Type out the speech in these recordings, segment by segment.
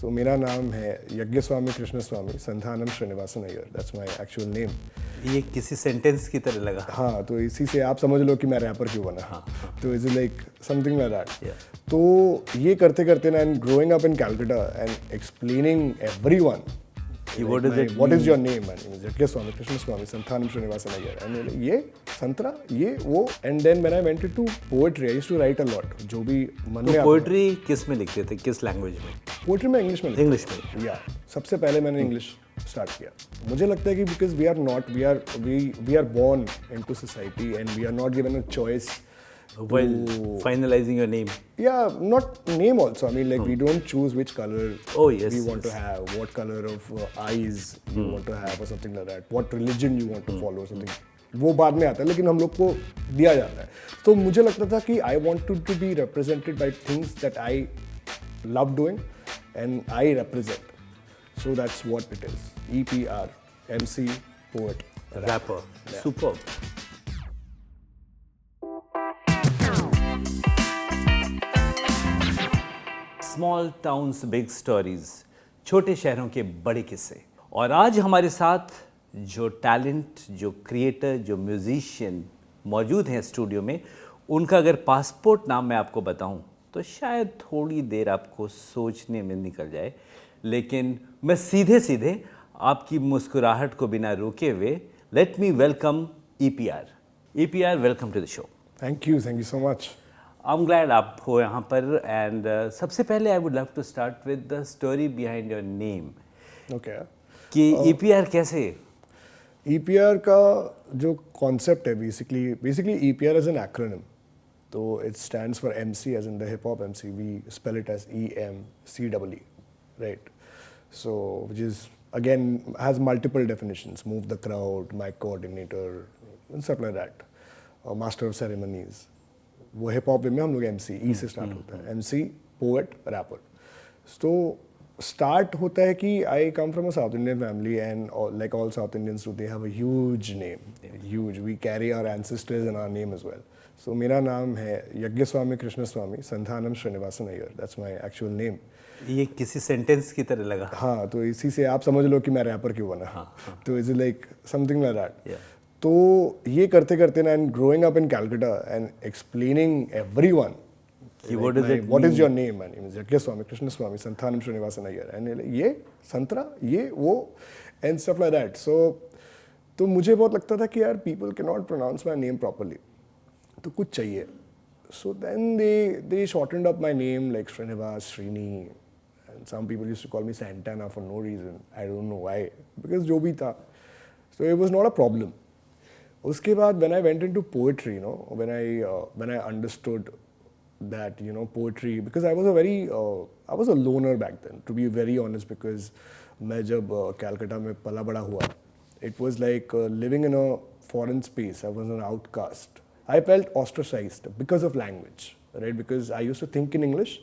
So मेरा नाम है Yagnaswami Krishnaswami Santhanam Srinivasan Iyer. That's my actual name. ये किसी सेंटेंस की तरह लगा. हाँ, तो इसी से आप समझ लो कि मैं रैपर क्यों बना. हाँ. तो is like something like that. Yeah. तो ये करते करते ना, and growing up in Calcutta and explaining everyone what is your name? My name is Yagnaswami Krishnaswami Santhanam Srinivasan Iyer. And ये संतरा ये वो. And then when I went to poetry I used to write a lot. जो भी मन में. तो पोएट्री किस में लिखते थे, किस लैंग्वेज में? पोएट्री में इंग्लिश में. इंग्लिश में. या सबसे पहले मैंने इंग्लिश स्टार्ट किया. मुझे लगता है कि because we are born into society and we are not given a choice while finalizing your name. Yeah, not name also. I mean, like we don't choose which color we want to have, what color of eyes you want to have or something like that, what religion you want to follow or something. वो बाद में आता है, लेकिन हम लोग को दिया जाता है. तो मुझे लगता था कि I wanted to be represented by things that I love doing and I represent. So that's what it is. EPR, MC, poet, rapper. Yeah. Superb. Small towns big stories, छोटे शहरों के बड़े किस्से. और आज हमारे साथ जो टैलेंट, जो क्रिएटर, जो म्यूजिशियन मौजूद हैं स्टूडियो में, उनका अगर पासपोर्ट नाम मैं आपको बताऊं तो शायद थोड़ी देर आपको सोचने में निकल जाए. लेकिन मैं सीधे सीधे आपकी मुस्कुराहट को बिना रोके हुए let me welcome EPR. EPR, welcome to the show. Thank you so much. I am glad आप हो यहाँ पर. एंड सबसे पहले I would love to start with the story behind your name. Okay. कि EPR कैसे? EPR का जो कॉन्सेप्ट है basically EPR is an acronym. तो it stands for MC as in the hip hop MC. We spell it as EMCEE, right? So which is again has multiple definitions. Move the crowd, mic coordinator and stuff like that. Master of ceremonies. वो hip hop में हम लोग MC E से start होता है. MC, poet, rapper. तो start होता है कि I come from a South Indian family and like all South Indians they have a huge name. Huge. We carry our ancestors in our name as well. So मेरा नाम है Yagnaswami Krishnaswami Santhanam Srinivasan Iyer. That's my actual name. ये किसी sentence की तरह लगा. हाँ, तो इसी से आप समझ लो कि मैं रैपर क्यों बना. तो is like something like that. तो ये करते करते ना, and growing up in Calcutta and explaining everyone what is your name? My name is Yagnaswami Krishnaswami Santhanam Srinivasan Iyer. And ये संतरा ये वो and stuff like that. So तो मुझे बहुत लगता था कि यार people can not pronounce my name properly, तो कुछ चाहिए. So then they shortened up my name like Srinivas, Srini, and some people used to call me Santana for no reason. I don't know why, because जो भी था. So it was not a problem. उसके बाद when I went into poetry, you know, when I understood that, you know, poetry, because I was a loner back then, to be very honest, because मैं जब कैलकाटा में पला बड़ा हुआ, it was like living in a foreign space. I was an outcast. I felt ostracized because of language, right? Because I used to think in English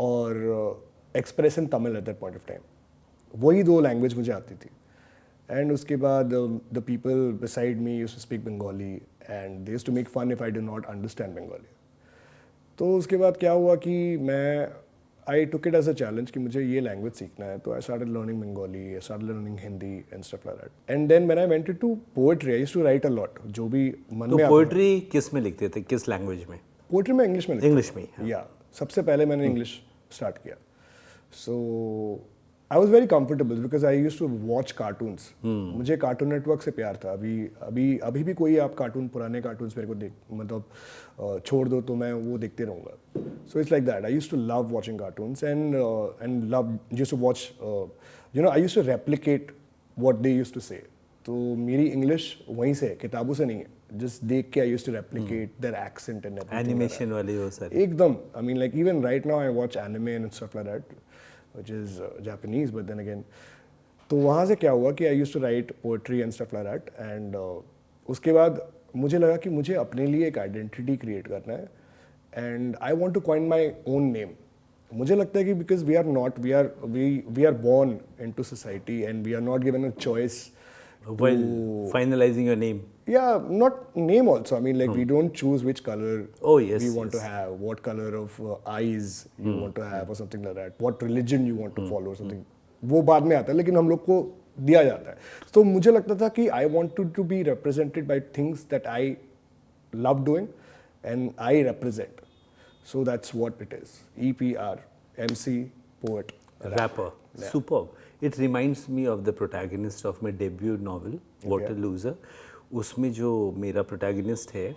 or express in Tamil at that point of time. वही दो language मुझे आती थी. And उसके बाद the people beside me used to speak Bengali and they used to make fun if I did not understand Bengali. तो उसके बाद क्या हुआ कि I took it as a challenge कि मुझे ये language सीखना है. तो I started learning Bengali, I started learning Hindi and stuff like that. And then when I went into poetry, I used to write a lot. जो भी मन में आता. तो poetry किस में लिखते थे, किस लैंग्वेज में? Poetry में इंग्लिश में लिखते. इंग्लिश में. या सबसे पहले मैंने इंग्लिश स्टार्ट किया. So I was very comfortable because I used to watch cartoons. मुझे कार्टून नेटवर्क से प्यार था. अभी भी कोई आप कार्टून, पुराने कार्टून्स मेरे को मतलब छोड़ दो तो मैं वो देखते रहूँगा. So it's like that. I used to love watching cartoons and used to watch. You know, I used to replicate what they used to say. तो मेरी इंग्लिश वहीं से, किताबों से नहीं है. Just देख के I used to replicate their accent and everything. Animation वाली वो सारी. एकदम. I mean, like even right now I watch anime and stuff like that, which is Japanese, but then again, तो वहाँ से क्या हुआ कि I used to write poetry and stuff like that, and उसके बाद मुझे लगा कि मुझे अपने लिए एक identity create करना है, and I want to coin my own name. मुझे लगता है कि because we are born into society and we are not given a choice while finalizing your name. Yeah, not name also. I mean, like we don't choose which color Oh, yes, we want to yes. have, what color of eyes you want to have or something like that, what religion you want to follow or something. वो बाद में आता है, लेकिन हम लोग को दिया जाता है. तो मुझे लगता था कि I wanted to be represented by things that I love doing and I represent. So that's what it is. EPR, MC, poet, Rapper. Superb. It reminds me of the protagonist of my debut novel, Water Loser. उसमें जो मेरा protagonist है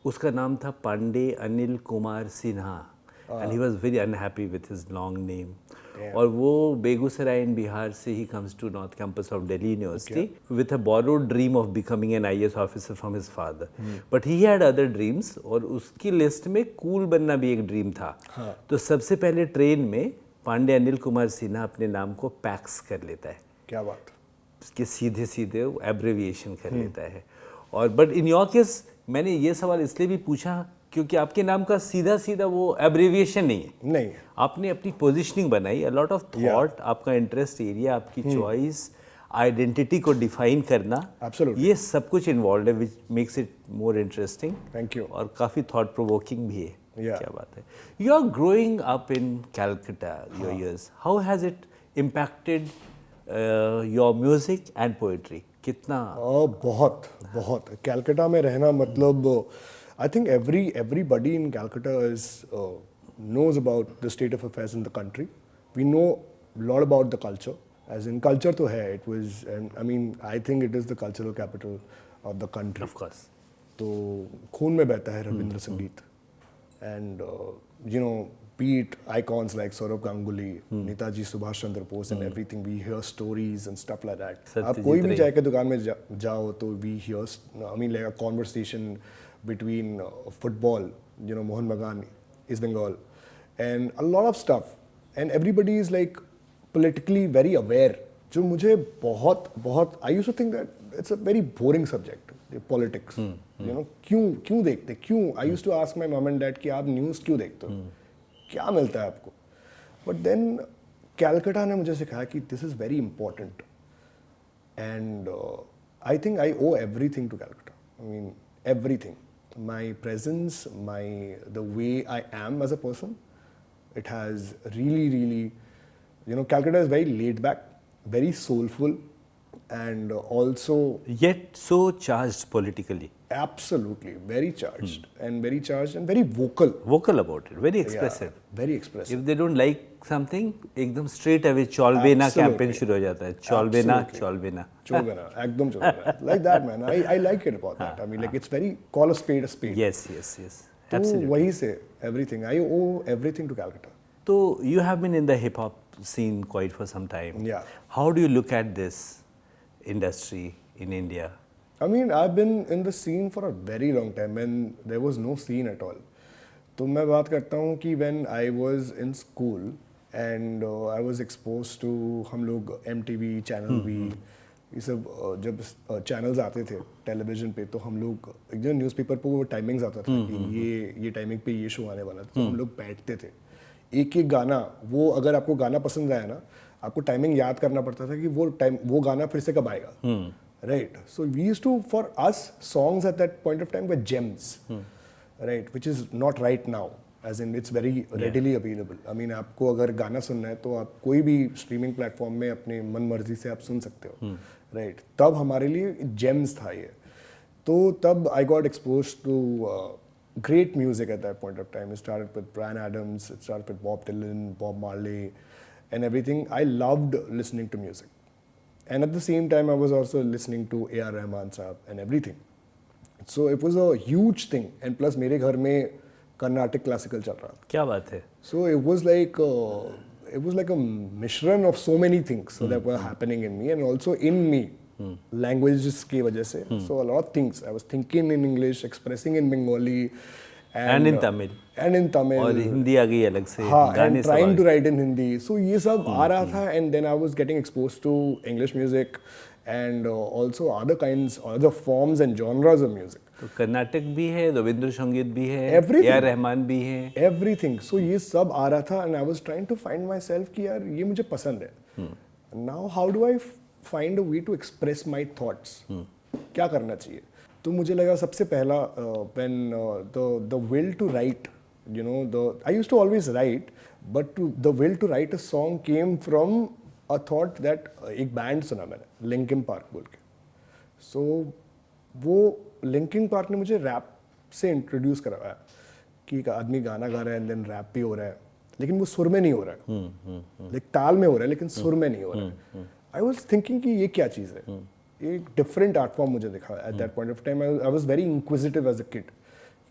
उसका नाम था Pandey Anil Kumar Sinha and he was very unhappy with his long name और वो Begusarai in Bihar से he comes to north campus of Delhi university with a borrowed dream of becoming an IAS officer from his father but he had other dreams और उसकी list में cool बनना भी एक dream था. तो सबसे पहले ट्रेन में पांडे अनिल कुमार सिन्हा अपने नाम को पैक्स कर लेता है. क्या बात. उसके सीधे सीधे एब्रेविएशन कर लेता है. और बट इन योर केस मैंने ये सवाल इसलिए भी पूछा क्योंकि आपके नाम का सीधा सीधा वो एब्रेविएशन नहीं है. नहीं. आपने अपनी पोजीशनिंग बनाई, अ लॉट ऑफ थॉट, आपका इंटरेस्ट एरिया, आपकी चॉइस, आइडेंटिटी को डिफाइन करना, ये सब कुछ इन्वॉल्व है, which makes it more interesting. Thank you. और काफ़ी थॉट प्रोवोकिंग भी है. क्या बात है. You are growing up in Calcutta, your years, how has it impacted your music and poetry? कितना? बहुत बहुत. कैलकाटा में रहना मतलब I think everybody in Calcutta is knows about the state of affairs in the country. We know a lot about the culture. As in culture तो है. It was, and I mean, I think it is the cultural capital of the country. Of course. तो खून में बहता है रविंद्र संगीत. And you know, be it icons like Saurav Ganguly, Netaji Subhash Chandra Bose and everything, we hear stories and stuff like that. आप कोई भी चाय के दुकान में जाओ तो we hear, I mean, like a conversation between football, you know, Mohan Bagan, East Bengal, and a lot of stuff. And everybody is like politically very aware. जो मुझे बहुत I used to think that it's a very boring subject, politics. You know, क्यों देखते, क्यों? I used to ask my mom and dad कि आप news क्यों देखते हो, क्या मिलता है आपको? But then कैलकाटा ने मुझे सिखाया कि this is very important, and I think I owe everything to Calcutta. I mean, everything. My presence, the way I am as a person, it has really, you know, Calcutta is very laid back, very soulful, and also yet so charged politically. Absolutely, very charged and very vocal about it, very expressive. Yeah, very expressive. If they don't like something, एकदम straight away चौलबेना campaign शुरू हो जाता है. चौलबेना एकदम चौलबेना. Like that, man. I like it about that. I mean, like, it's very, call a spade a spade. Yes. तो Absolutely. वही से everything. I owe everything to Calcutta. So you have been in the hip hop scene quite for some time. Yeah. How do you look at this industry in India? I mean, I've been in the scene for a very long time when there was no scene at all. तो मैं बात करता हूँ कि when I was in school and I was exposed to हम लोग MTV channel भी ये सब जब चैनल्स आते थे टेलीविजन पे तो हम लोग जो न्यूज़पेपर पे वो टाइमिंग्स आता था कि ये टाइमिंग पे ये शो आने वाला था तो हम लोग बैठते थे एक गाना वो अगर आपको गाना पसंद आया ना आपको टाइमिंग याद करना पड़ता था कि वो गाना फिर से कब आएगा. Right. So we used to, for us, songs at that point of time were gems, right? Which is not right now. As in, it's very readily available. I mean, आपको अगर गाना सुनना है तो आप कोई भी streaming platform में अपने मन मर्जी से आप सुन सकते हो, right? तब हमारे लिए gems था ये. तो तब I got exposed to great music at that point of time. It started with Bryan Adams, it started with Bob Dylan, Bob Marley, and everything. I loved listening to music. And at the same time, I was also listening to AR Rahman Saab and everything. So it was a huge thing. And plus, मेरे घर में Carnatic classical चल रहा था. क्या बात है? So it was like a mishran of so many things that were happening in me and also in me. Languages की वजह से. So a lot of things. I was thinking in English, expressing in Bengali. And in Tamil. और हिंदी आ गई अलग से. हाँ, and trying to write in Hindi. So ये सब आ रहा था and then I was getting exposed to English music and also other kinds, other forms and genres of music. तो कर्नाटक भी है, रविंद्र संगीत भी है, Everything. AR रहमान भी है. Everything. So ये सब आ रहा था and I was trying to find myself कि यार ये मुझे पसंद है. Now how do I find a way to express my thoughts? क्या करना चाहिए? तो मुझे लगा सबसे पहला when the will to write, you know, the I used to always write, but the will to write a song came from a thought that एक band सुना मैंने लिंकिन पार्क बोल के. सो वो लिंकिन पार्क ने मुझे रैप से introduce करवाया कि एक आदमी गाना गा रहा है एंड देन रैप भी हो रहा है, लेकिन वो सुर में नहीं हो रहा है, लाइक ताल में हो रहा है लेकिन सुर में नहीं हो रहा है. आई वाज थिंकिंग कि ये क्या चीज़ है, एक डिफरेंट आर्ट फॉर्म मुझे दिखा at that point of time. I was very inquisitive as a kid,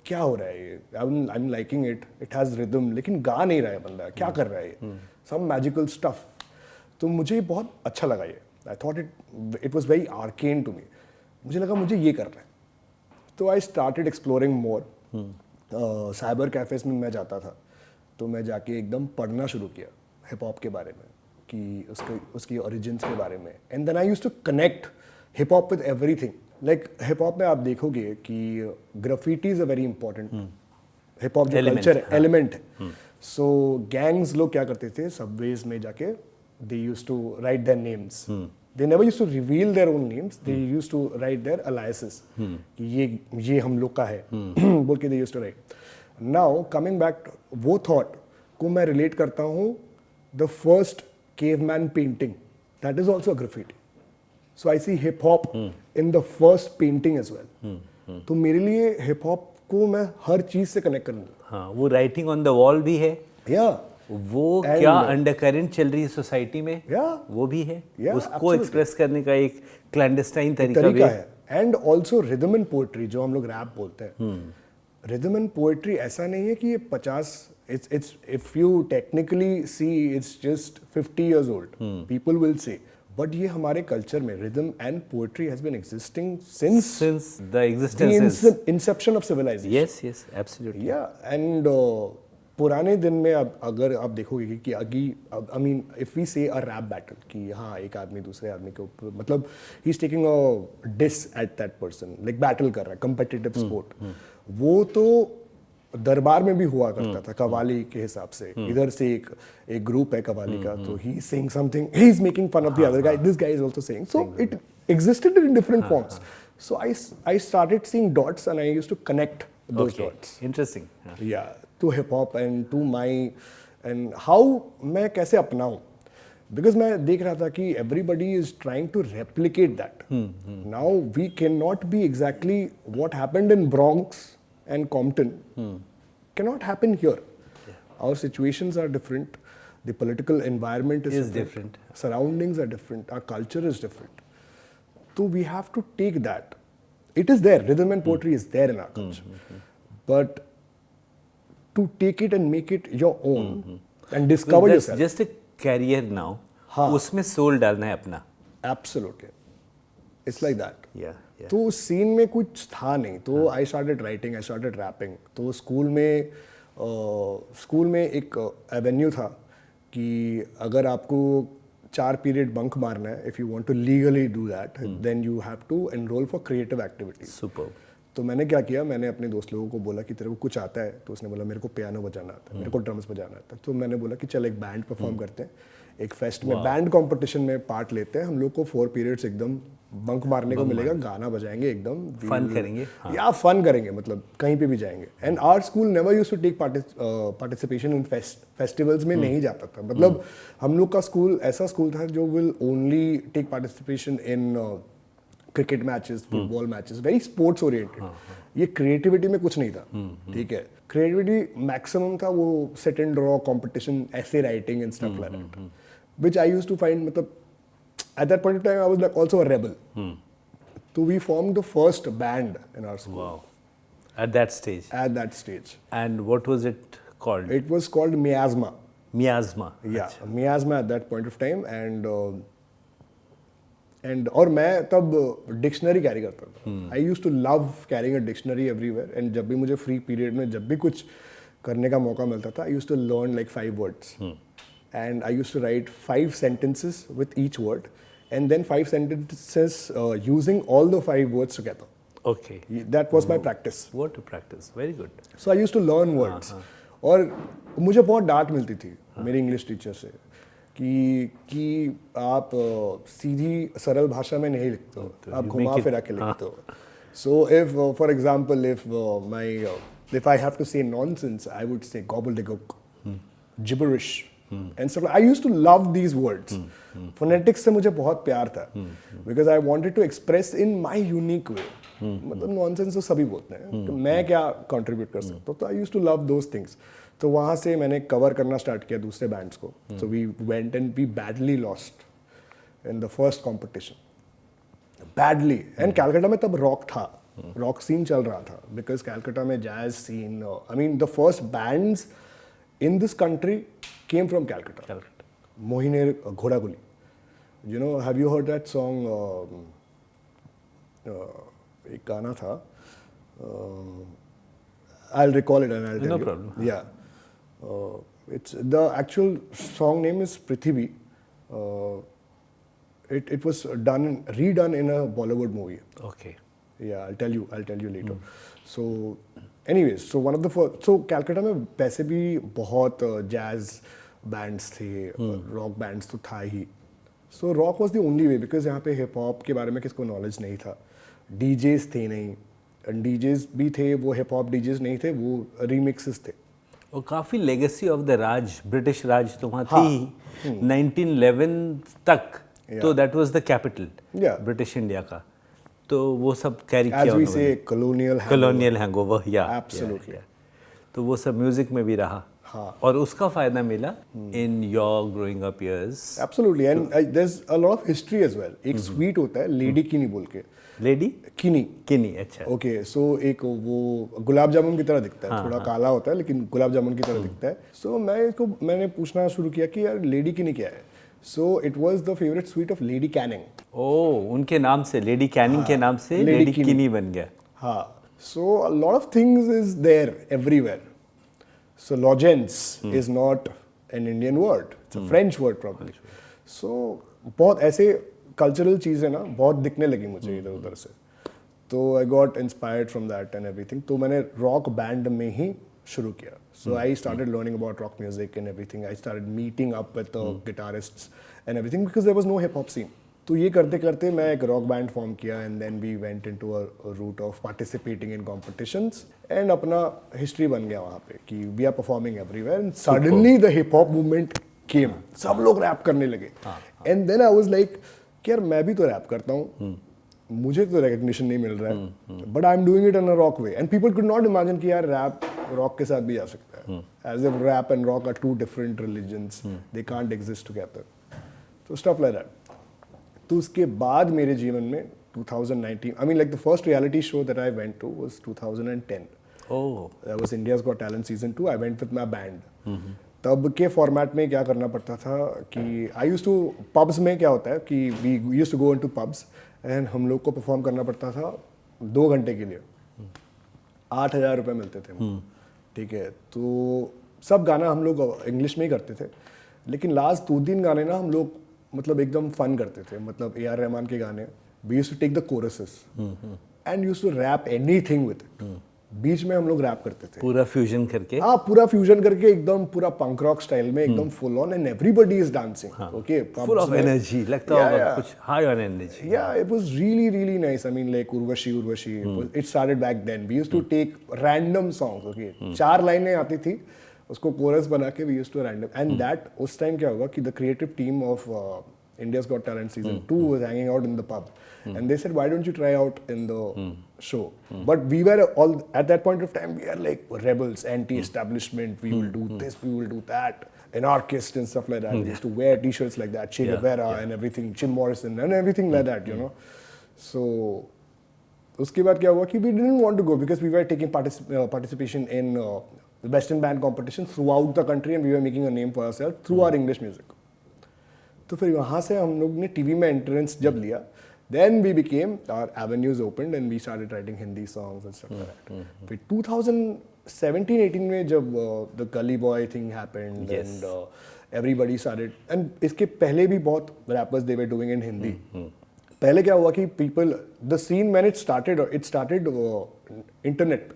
क्या हो रहा है ये, I am liking it, it has rhythm, लेकिन गा नहीं रहा है बंदा, क्या कर रहा है ये, सम मैजिकल स्टफ. तो मुझे बहुत अच्छा लगा ये. I thought it was very arcane to me. मुझे लगा मुझे ये करना है. तो I started exploring more. Cyber cafes में मैं जाता था, तो मैं जाके एकदम पढ़ना शुरू किया हिप हॉप के बारे में, कि उसकी ओरिजिन्स के बारे में. And then I used to connect hip hop with everything. Like hip hop में आप देखोगे कि graffiti is a very important hip hop जो कल्चर है, एलिमेंट है. सो गैंग्स लोग क्या करते थे, सबवेज में जाके they used to write their names. They never used to reveal their own names. They used to write their aliases. कि ये हम लोग का है बोल के they used to write. Now coming back, वो thought को मैं relate करता हूँ the first caveman painting. That is also a graffiti. So I see hip hop in the first painting as well. तो मेरे लिए hip hop को मैं हर चीज से कनेक्ट करूँगा. हाँ, वो राइटिंग ऑन द वॉल भी है. Yeah. वो क्या अंडरकरेंट चल रही है सोसाइटी में, वो भी है. उसको एक्सप्रेस करने का एक क्लैंडस्टाइन तरीका भी है. And also rhythm and poetry, जो हम लोग रैप बोलते हैं, रिदम एंड पोएट्री ऐसा नहीं है कि ये 50, it's if you technically see it's just 50 years old, people will say, but ये हमारे कल्चर में rhythm and poetry has been existing since the existence, inception of civilisation. Yes absolutely. Yeah and पुराने दिन में अब अगर आप देखोगे कि आई मीन इफ वी से अ रैप बैटल, कि हाँ एक आदमी दूसरे आदमी के ऊपर, मतलब he is taking a diss at that person, like battle कर रहा है, कम्पिटिटिव स्पोर्ट. वो तो दरबार में भी हुआ करता था कवाली के हिसाब से. इधर से एक ग्रुप है कवाली का, तो he is saying something, he is making fun of the other guy, this guy is also saying. So it existed in different forms. So I started seeing dots and I used to connect those dots. Interesting. Yeah to hip hop and to my and how मैं कैसे अपनाऊं, because मैं देख रहा था कि everybody is trying to replicate that. Now we cannot be exactly what happened in Bronx and Compton cannot happen here. Our situations are different, the political environment is different, surroundings are different, our culture is different. So we have to take that. It is there, rhythm and poetry is there in our culture, but to take it and make it your own and discover yourself. Just a career now. उसमें soul डालना है अपना. Absolutely. It's like that. Yeah. तो scene में कुछ था नहीं, तो I started writing, I started rapping. तो स्कूल में एक एवेन्यू था कि अगर आपको 4 पीरियड बंक मारना है, if you want to legally do that, then you have to enroll for creative activities. Superb. तो मैंने क्या किया, मैंने अपने दोस्त लोगों को बोला कि तेरे को कुछ आता है, तो उसने बोला मेरे को पियानो बजाना आता है, मेरे को ड्रम्स बजाना आता है. तो मैंने बोला कि चल एक बैंड परफॉर्म करते हैं, एक फेस्ट में बैंड कंपटीशन में पार्ट लेते हैं, हम लोग को 4 पीरियड्स एकदम बंक मारने को मिलेगा, गाना बजाएंगे, एकदम फन करेंगे. या फन करेंगे, मतलब कहीं पे भी जाएंगे. And our school never used to take participation in festivals में नहीं जाता था. मतलब हम लोग का स्कूल ऐसा स्कूल था जो will only take participation in cricket matches, football matches, very sports oriented. ये क्रिएटिविटी में कुछ नहीं था. ठीक है, क्रिएटिविटी मैक्सिमम था वो सेट एंड ड्रॉ कंपटीशन, ऐसे writing and stuff like that, which I used to find, मतलब at that point in time I was like also a rebel. So we formed the first band in our school. Wow. At that stage. And what was it called? It was called Miasma. Yeah, Achha. Miasma at that point of time. And और मैं तब dictionary carry करता था. I use to love carrying a dictionary everywhere. And जब भी मुझे free period में जब भी कुछ करने का मौका मिलता था, I use to learn like 5 words. And I used to write 5 sentences with each word, and then 5 sentences using all the 5 words together. Okay. That was my practice. What to practice? Very good. So I used to learn words. और मुझे बहुत डांट मिलती थी मेरे English teacher से कि आप सीधी सरल भाषा में नहीं लिखते हो, आप घुमा फिरा के लिखते हो. So if, for example, if I have to say nonsense, I would say gobbledygook, gibberish, and stuff. I used to love these words. Phonetics से मुझे बहुत प्यार था, because I wanted to express in my unique way. मतलब nonsense तो सभी बोलते हैं, तो मैं क्या contribute कर सकता हूँ, तो I used to love those things. तो वहाँ से मैंने cover करना start किया दूसरे bands को. So we went and we badly lost in the first competition. Badly. And Calcutta में तब rock था, rock scene चल रहा था, because Calcutta में jazz scene, I mean the first bands in this country came from Calcutta. Mohiner Ghodaguli. You know, have you heard that song? एक गाना था. I'll recall it and I'll tell you. No problem. Yeah. It's the actual song name is Prithvi. It was redone in a Bollywood movie. Okay. Yeah, I'll tell you later. So, anyways, so one of the first, so Calcutta में वैसे भी बहुत jazz bands थे, rock bands तो था ही. So rock was the only way, because यहाँ पे hip hop के बारे में किसको knowledge नहीं था. DJs थे नहीं, and DJs भी थे, वो hip hop DJs नहीं थे, वो remixes थे. और काफ़ी legacy of the Raj, British Raj तो वहाँ थी 1911 तक, तो that was the capital British India का, तो वो सब कैरी किया As we say, colonial hangover, या Absolutely. तो वो सब म्यूजिक में भी रहा. और उसका फायदा मिला in your growing up years. Absolutely, and there's a lot of history as well. एक स्वीट होता है लेडी किनी बोल के. लेडी किनी. अच्छा. ओके, सो एक वो गुलाब जामुन की तरह दिखता है, थोड़ा काला होता है लेकिन गुलाब जामुन की तरह दिखता है. सो मैंने पूछना शुरू किया कि यार लेडी किनी क्या है. So it was the favourite sweet of Lady Canning. Oh, उनके नाम से, लेडी कैनिंग के नाम से लेडी किनी बन गया. हाँ, so a lot of things is there everywhere. So lozenge is not an Indian word, it's a French word probably. So बहुत ऐसे cultural चीज़ें ना बहुत दिखने लगी मुझे इधर उधर से. तो I got inspired from that and everything. तो मैंने rock band में ही शुरू किया. So I started learning about rock music and everything. I started meeting up with the guitarists and everything, because there was no hip hop scene. तो ये करते करते मैं एक रॉक बैंड फॉर्म किया, and then we went into a route of participating in competitions, and अपना history बन गया वहाँ पे कि we are performing everywhere. And suddenly the hip hop movement came, सब लोग रैप करने लगे, and then I was like कि यार मैं भी तो रैप करता हूँ, मुझे तो रिकग्निशन नहीं मिल रहा है, but I am doing it in a rock way. And people could not imagine कि यार रैप रॉक के साथ भी आ सकता है, as if rap and rock are two different religions, they can't exist together. तो स्टफ लाइक दैट. तो उसके बाद मेरे जीवन में 2019, I mean like the first reality show that I went to was 2010. Oh. That was India's Got Talent season 2. I went with my band. तब के format में क्या करना पड़ता था कि I used to, pubs में क्या होता है कि we used to go into pubs and हम लोग को परफॉर्म करना पड़ता था 2 घंटे के लिए. 8,000 रुपये मिलते थे. ठीक है, तो सब गाना हम लोग इंग्लिश में ही करते थे, लेकिन लास्ट 2-3 गाने ना हम लोग मतलब एकदम फन करते थे. मतलब AR रहमान के गाने, we used to take the choruses and used to rap anything with it. बीच में हम लोग रैप करते थे, पूरा फ्यूजन करके. हाँ, पूरा फ्यूजन करके एकदम पूरा पंक रॉक स्टाइल में, एकदम full on, and everybody is dancing. Okay, full of energy, लगता होगा कुछ high on energy. Yeah it was really really nice. I mean like Urvashi it started back then. We used to take random songs. Okay, 4 लाइनें आती थी, उसको chorus बना के we used to random. And that उस टाइम क्या होगा कि the creative team of India's Got Talent season 2 was hanging out in the pub, and they said, why don't you try out in the show? But we were all at that point of time, we are like rebels, anti-establishment. We will do this, we will do that, anarchists and stuff like that. We used to wear t-shirts like that, Che Guevara and everything, Jim Morrison and everything like that, you know. So उसके बाद क्या हुआ कि we didn't want to go, because we were taking participation in the Western band competition throughout the country, and we were making a name for ourselves through our English music. तो फिर वहाँ से हम लोग ने टीवी में entrance जब लिया, then we became, our avenues opened and we started writing Hindi songs and stuff like that. फिर 2017-18 में जब the Gully Boy thing happened, and everybody started, and इसके पहले भी बहुत rappers they were doing in Hindi. पहले क्या हुआ कि people, the scene when it started internet,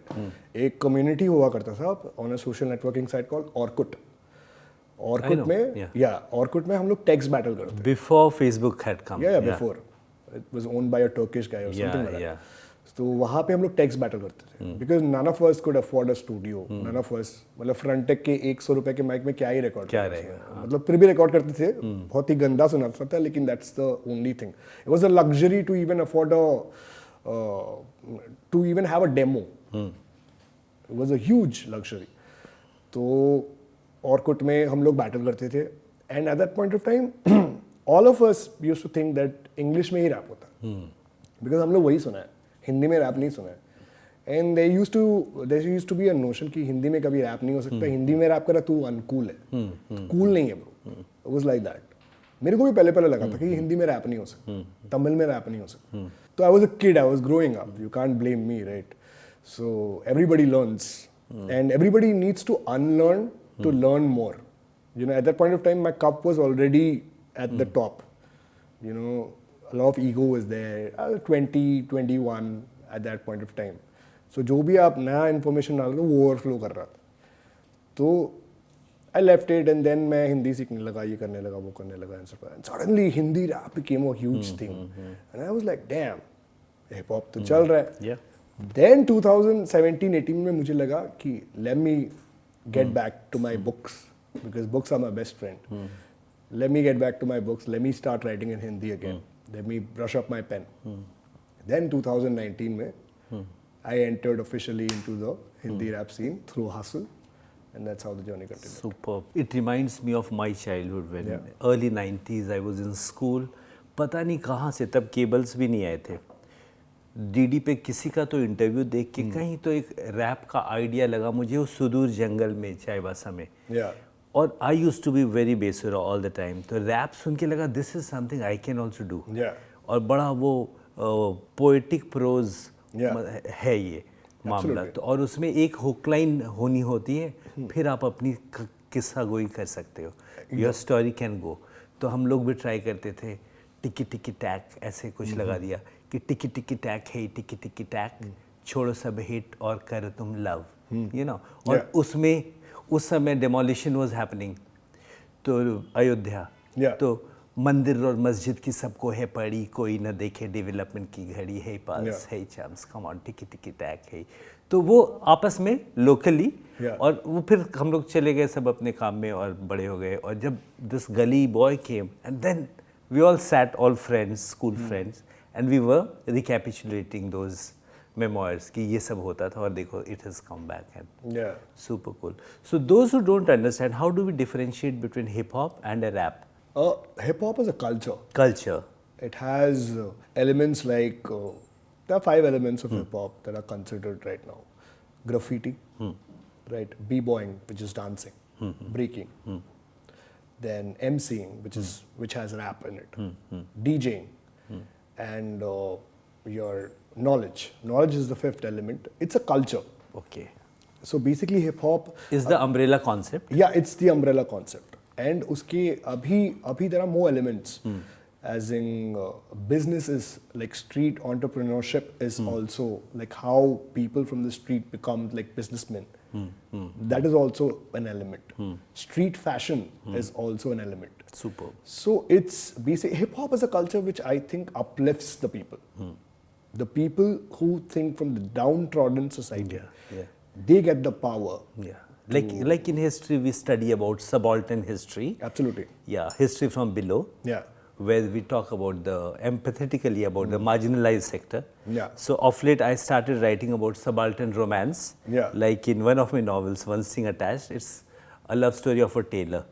एक community हुआ करता था on a social networking site called Orkut. Orkut में हम लोग टेक्स्ट बैटल करते थे. Before Facebook had come. Before. It was owned by a Turkish guy और समथिंग लाइक दैट. तो वहाँ पे हम लोग टेक्स्ट बैटल करते थे because none of us could afford a studio, none of us, मतलब फ्रंट टेक के 100 रुपए के माइक में क्या ही रिकॉर्ड क्या रहेगा, मतलब फिर भी रिकॉर्ड करते थे, बहुत ही गंदा सुनाता था, लेकिन that's the only thing. It was a luxury to even afford to even have a demo. It was a huge luxury. तो ऑर्कुट में हम लोग बैटल करते थे and at that point of time all of us used to think that English में ही rap होता है बिकॉज हम लोग वही सुना है, हिंदी में रैप नहीं सुना है. And there used to be a notion कि हिंदी में कभी रैप नहीं हो सकता, हिंदी में रैप करा तू अनकूल है, कूल नहीं है bro. It was like that. मेरे को भी पहले पहले लगा था कि हिंदी में रैप नहीं हो सकता, तमिल में रैप नहीं हो सकता. तो I was a kid, I was growing up, you can't blame me, right? So everybody learns and everybody needs to unlearn to learn more. You know, at that point of time my cup was already at the top. You know, a lot of ego was there. I was 20, 21 at that point of time. So जो भी आप नया information डाल रहे हो वो overflow कर रहा था. तो I left it and then मैं हिंदी सीखने लगा, ये करने लगा, वो करने लगा and suddenly Hindi rap became a huge thing. And I was like, damn, hip hop तो चल रहा है. Yeah. Then 2017-18 में मुझे लगा कि let me get back to my books because books are my best friend. Let me get back to my books. Let me start writing in Hindi again. Let me brush up my pen. Then 2019 में I entered officially into the Hindi rap scene through hustle, and that's how the journey continued. Superb. It reminds me of my childhood when early 90s I was in school. पता नहीं कहाँ से, तब cables भी नहीं आए थे. DD पे किसी का तो इंटरव्यू देख के कहीं तो एक रैप का आइडिया लगा मुझे उस सुदूर जंगल में चाईबासा में. और I used to be very बेसुरा ऑल द टाइम. तो रैप सुन के लगा this is something I can also do. और बड़ा वो पोएटिक प्रोज है ये मामला. तो और उसमें एक हुकलाइन होनी होती है, फिर आप अपनी किस्सा गोई कर सकते हो. Your story can go. तो हम लोग भी ट्राई करते थे, टिकी टिकी टैक ऐसे कुछ लगा दिया कि टिकी टिकी टैक है, टिकी टिकी टैक, छोड़ो सब हिट और करो तुम लव, यू नो. और उसमें उस समय डेमोलिशन वाज हैपनिंग. तो अयोध्या, तो मंदिर और मस्जिद की सबको है पड़ी, कोई न देखे डेवलपमेंट की घड़ी है पास है चांस, कम ऑन टिकी टिकी टैक है. तो वो आपस में लोकली और वो फिर हम लोग चले गए सब अपने काम में और बड़े हो गए. और जब this Gully boy came and then we all sat, all friends, school friends, and we were recapitulating those memoirs कि ये सब होता था और देखो it has come back and super cool. So those who don't understand, how do we differentiate between hip hop and a rap? Hip hop is a culture. Culture. It has elements like there are 5 elements of hip hop that are considered right now. Graffiti, right? B-boying, which is dancing, breaking. Then MCing, which has rap in it, DJing, and your knowledge. Knowledge is the 5th element. It's a culture. Okay. So basically, hip hop is the umbrella concept. Yeah, it's the umbrella concept. And uske abhi there are more elements. As in business is like street entrepreneurship is also like how people from the street become like businessmen. That is also an element. Street fashion is also an element. Super. So it's basically hip hop is a culture which I think uplifts the people. The people who think from the downtrodden society. They get the power. Like in history we study about subaltern history. Absolutely. History from below. Where we talk about empathetically about the marginalized sector. So of late I started writing about subaltern romance. Like in one of my novels, One String Attached, it's a love story of a tailor.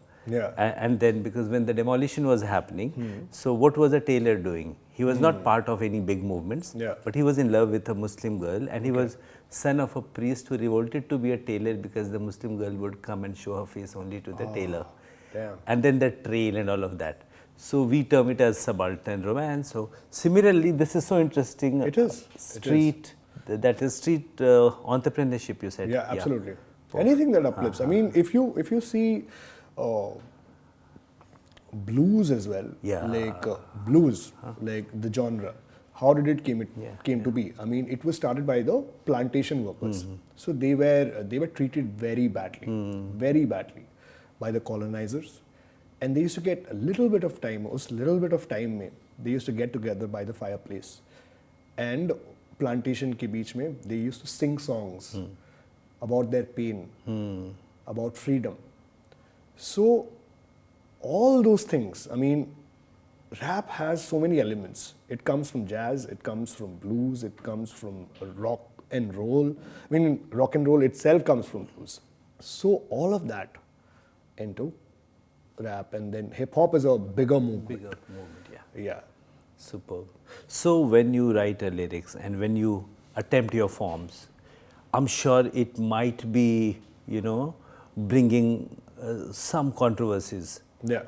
And then because when the demolition was happening, so what was a tailor doing? He was not part of any big movements, but he was in love with a Muslim girl, and he was son of a priest who revolted to be a tailor because the Muslim girl would come and show her face only to the tailor. And then the trail and all of that. So we term it as subaltern romance. So similarly, this is so interesting. It is. Street, that is street entrepreneurship, you said. Yeah, absolutely. Anything that uplifts. I mean, if you see blues as well, like blues, like the genre, how did it came to be? I mean, it was started by the plantation workers. So they were treated very badly by the colonizers. And they used to get a little bit of time, they used to get together by the fireplace. And plantation के बीच में they used to sing songs about their pain, about freedom. So all those things, I mean, rap has so many elements. It comes from jazz, it comes from blues, it comes from rock and roll. I mean, rock and roll itself comes from blues. So all of that into rap, and then hip hop is a bigger movement. Bigger movement, yeah. Yeah. Superb. So when you write a lyrics and when you attempt your forms, I'm sure it might be, you know, bringing some controversies. Yeah.